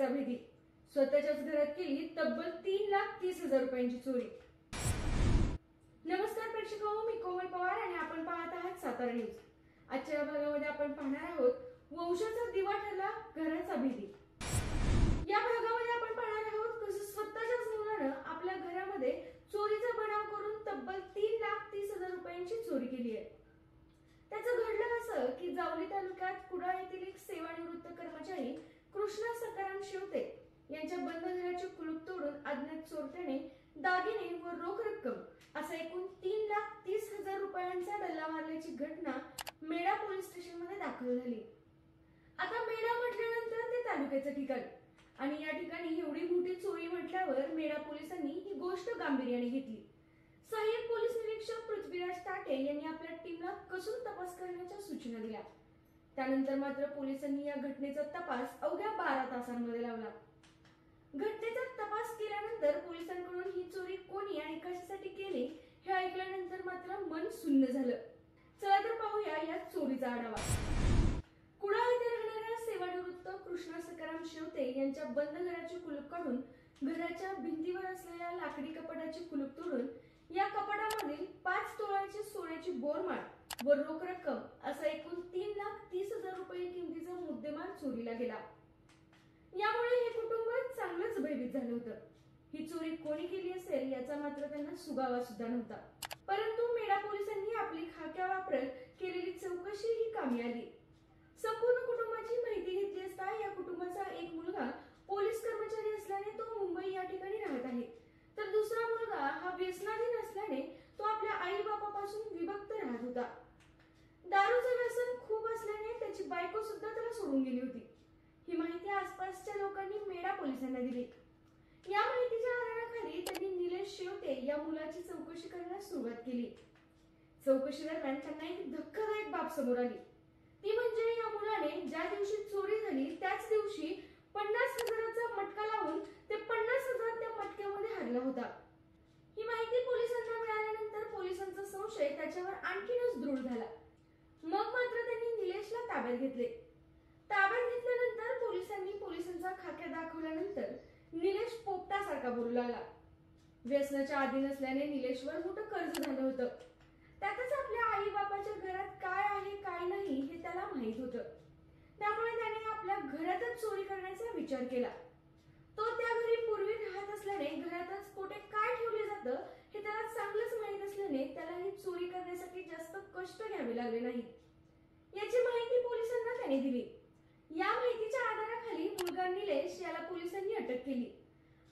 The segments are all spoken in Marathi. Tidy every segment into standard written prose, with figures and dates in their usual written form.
भेदी, स्वतःच्याच घरात केली तब्बल 3,30,000 रुपयांची चोरी। नमस्कार प्रेक्षकांनो, मी कोमल पवार आणि आपण पाहत आहात सातारा न्यूज। आजच्या भागामध्ये आपण पाहणार आहोत वंशाचा दिवा ठरला घराचा भेदी। या भागामध्ये आपण पाहणार आहोत कसं स्वतःच्याच मुलानं आपल्या घरामध्ये चोरीचा बनाव करून तब्बल 3,30,000 रुपयांची चोरी केली आहे। त्याचं घडलं असं की जावली तालुक्यात कुडाळ येथील एक सेवानिवृत्त कर्मचारी कृष्णा सकाराम शेवते यांच्या बंद घराचे कुलूप तोडून अज्ञात चोरट्याने दागिने व रोख रक्कम असा एकूण 3,30,000 रुपयांचा डल्ला मारल्याची घटना मेढा पोलीस स्टेशन मध्ये दाखल झाली। आता मेढा म्हटल्यानंतर ते तालुक्याचं ठिकाण आणि या ठिकाणी एवढी मोठी चोरी म्हटल्यावर मेढा पोलिसांनी ही गोष्ट गांभीर्याने घेतली। सहाय्यक पोलीस निरीक्षक पृथ्वीराज ताटे यांनी आपल्या टीमला कसून तपास करण्याच्या सूचना दिल्या। त्यानंतर मात्र पोलिसांनी या घटनेचा तपास अवघ्या 12 तासांमध्ये लावला। घटनेचा तपास केल्यानंतर पोलिसांकडून ही चोरी कोणी आणि कशासाठी केली हे ऐकल्यानंतर मात्र मन सुन्न झालं। चला तर पाहूया या चोरीचा आढावा। कुडाळ येथे राहणाऱ्या सेवानिवृत्त कृष्णा सकाराम शेवते यांच्या बंद घराचे कुलूप काढून घराच्या भिंतीवर असलेल्या लाकडी कपाटाचे कुलूप तोडून या कपाटामधील 5 तोळ्याची सोन्याची बोरमाळ व रोख रक्कम असा एकूण 3,30,000 रुपये किमतीचा मुद्देमाल चोरीला गेला। यामुळे हे कुटुंब चांगलंच भयभीत झालं होतं। ही चोरी कोणी केली असेल याचा मात्र त्यांना सुगावा सुद्धा नव्हता। परंतु मेढा पोलिसांनी आपली खाक्या वापरत केलेली चौकशी ही कामी आली। संपूर्ण कुटुंबाची माहिती घेतली असता या कुटुंबाचा एक मुलगा पोलीस कर्मचारी असल्याने तो मुंबई या ठिकाणी राहत आहे, तर दुसरा मुलगा हा व्यसनाधीन असल्याने तो आपल्या आई बापापासून विभक्त राहत होता। दारूचं व्यसन खूप असल्याने त्याची बायको सुद्धा त्याला सोडून गेली होती। ही माहिती आसपासच्या लोकांनी मेढा पोलिसांना दिली। या माहितीच्या आधाराखाली त्यांनी निलेश शेवते या मुलाची चौकशी करण्यास सुरुवात केली। चौकशी दरम्यान त्यांना एक धक्कादायक बाब समोर आली। ती म्हणजे या मुलाने ज्या दिवशी चोरी झाली त्याच दिवशी 50,000चा मटका लावून ते 50,000 त्या मटक्यामध्ये हरला होता। ही माहिती पोलिसांना मिळाल्यानंतर पोलिसांचा संशय त्याच्यावर आणखीनच दृढ झाला। मग मात्र त्यांनी निलेशला ताब्यात घेतले। ताब्यात घेतल्यानंतर पोलिसांनी पोलिसांचा खाक्या दाखवल्यानंतर निलेश पोपटासारखा बोलू लागला। व्यसनाच्या आधी नसल्याने निलेशवर मोठं कर्ज झालं होतं। त्यातच आपल्या आई बापाच्या घरात काय आहे काय नाही हे त्याला माहित होतं। त्यामुळे त्याने आपल्या घरातच चोरी करण्याचा विचार केला। तो त्या घरी पूर्वी राहत असल्याने घरातच कुठे काय ठेवले जातं हे त्याला चांगलंच माहित असल्याने त्याला ही चोरी करण्यासाठी जास्त कष्ट घ्यावे लागले नाहीत। याची माहिती पोलिसांना त्याने दिली। या माहितीच्या आधाराखाली मुलगा निलेश याला पोलिसांनी अटक केली।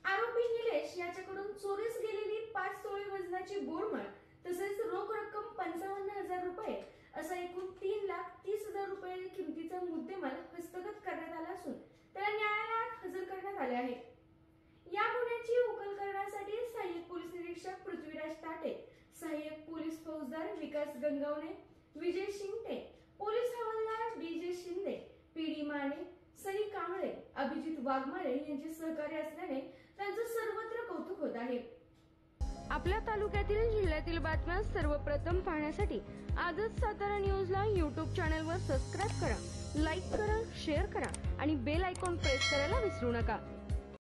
आरोपी निलेश याच्याकडून चोरीस गेलेली 5 तोळे वजनाची बोरमाळ तसेच रोख रक्कम 55,000 रुपये असा एकूण 3,30,000 रुपये किमतीचा मुद्देमाल हस्तगत करण्यात आला असून त्याला न्यायालयात हजर करण्यात आले आहे। या गुन्ह्याची उकल करण्यासाठी सहाय्यक पोलीस निरीक्षक पृथ्वीराज ताटे, सहाय्यक पोलीस फौजदार विकास गंगावणे, विजय शिंगटे, पोलीस हवालदार डी.जे. शिंदे, पी.डी. माने, सई कांबळे, अभिजित वाघमारे यांचे सहकार्य असल्याने त्यांचं सर्वत्र कौतुक होत आहे। आपल्या तालुक्यातील जिल्ह्यातील बातम्या सर्वप्रथम पाहण्यासाठी आजच सातारा न्यूजला YouTube चॅनलवर सबस्क्राइब करा, लाईक करा, शेअर करा आणि बेल आयकॉन प्रेस करायला विसरू नका।